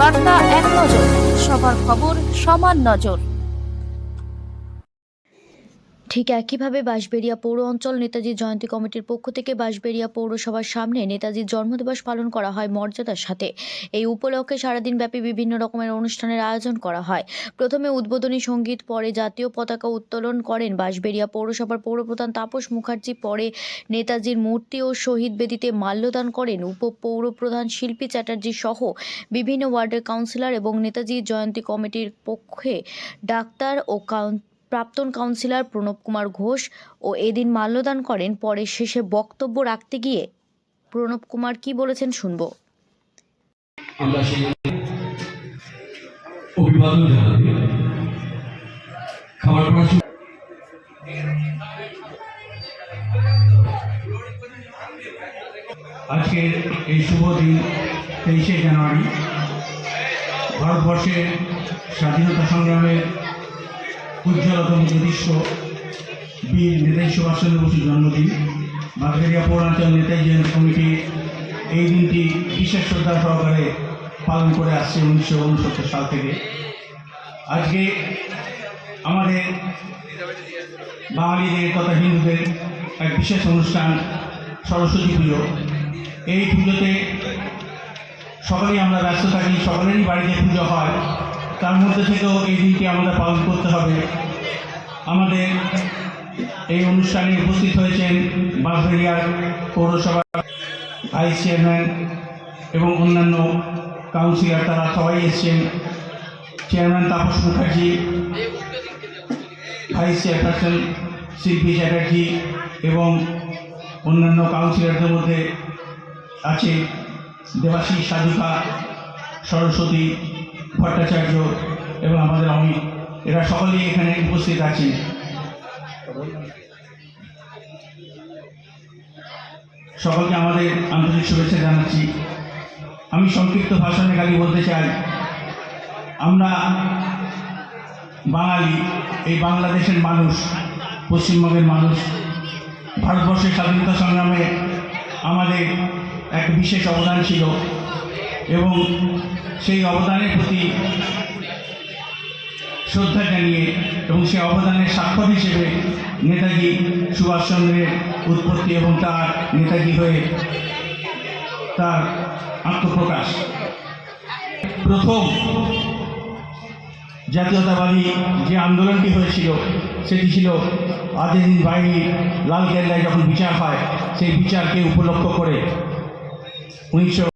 বার্তা এক নজর, সবার খবর সমান নজর। ঠিক একইভাবে বাঁশবেড়িয়া পৌর অঞ্চল নেতাজি জয়ন্তী কমিটির পক্ষ থেকে বাঁশবেড়িয়া পৌরসভার সামনে নেতাজির জন্মদিবস পালন করা হয় মর্যাদার সাথে। এই উপলক্ষে সারাদিন ব্যাপী বিভিন্ন রকমের অনুষ্ঠানের আয়োজন করা হয়। প্রথমে উদ্বোধনী সঙ্গীত, পরে জাতীয় পতাকা উত্তোলন করেন বাঁশবেড়িয়া পৌরসভার পৌরপ্রধান তাপস মুখার্জি। পরে নেতাজির মূর্তি ও শহীদ বেদিতে মাল্যদান করেন উপপৌরপ্রধান শিল্পী চ্যাটার্জি সহ বিভিন্ন ওয়ার্ডের কাউন্সিলর এবং নেতাজি জয়ন্তী কমিটির পক্ষে ডাক্তার ও প্রাক্তন কাউন্সিলর প্রণব কুমার ঘোষ ও এদিন মাল্যদান করেন। পরে শেষে বক্তব্য রাখতে গিয়ে প্রণব কুমার কি বলেছেন শুনবো। আমরা সেই অভিবাদন জানাই। খাবার পড়া আজকের এই শুভ দিন 23শে জানুয়ারি ভারতবর্ষের স্বাধীনতা সংগ্রামের উজ্জ্বলতম দৃশ্য বীর নেতাজি সুভাষচন্দ্র বসুর জন্মদিন। বাঁশবেড়িয়া পৌরাঞ্চল নেতাজি জয়ন্তী কমিটি এই দিনটি বিশেষ শ্রদ্ধা সহকারে পালন করে আসছে 1969 সাল থেকে। আজকে আমাদের বাঙালিদের তথা হিন্দুদের এক বিশেষ অনুষ্ঠান সরস্বতী পুজো। এই পুজোতে সকলেই আমরা ব্যস্ত থাকি, সকলেরই বাড়িতে পুজো হয়, তার মধ্যে থেকেও এই দিনটি আমাদের পালন করতে হবে। আমাদের এই অনুষ্ঠানে উপস্থিত হয়েছেন বাঁশবেড়িয়ার পৌরসভার ভাইস চেয়ারম্যান এবং অন্যান্য কাউন্সিলর, তারা সবাই এসছেন। Chairman Tapas Mukherjee, vice chairperson শিল্পী চ্যাটার্জি এবং অন্যান্য কাউন্সিলরদের মধ্যে আছে দেবাশিস সাধুকা, সরস্বতী ভট্টাচার্য এবং আমাদের অমিত। এরা সকলেই এখানে উপস্থিত আছেন। সকলকে আমাদের আন্তরিক শুভেচ্ছা জানাচ্ছি। আমি সংক্ষিপ্ত ভাষণে খালি বলতে চাই, আমরা বাঙালি, এই বাংলাদেশের মানুষ, পশ্চিমবঙ্গের মানুষ। ভারতবর্ষের স্বাধীনতা সংগ্রামে আমাদের এক বিশেষ অবদান ছিল এবং সেই অবদানের প্রতি শ্রদ্ধা জানিয়ে এবং সেই অবদানের স্বাক্ষর হিসেবে নেতাজি সুভাষচন্দ্রের উৎপত্তি এবং তার নেতাজি হয়ে তার আত্মপ্রকাশ। প্রথম জাতীয়তাবাদী যে আন্দোলনটি হয়েছিল সেটি ছিল আজাদিন বাহিনী লালকেল্লায় যখন বিচার হয়, সেই বিচারকে উপলক্ষ করে 19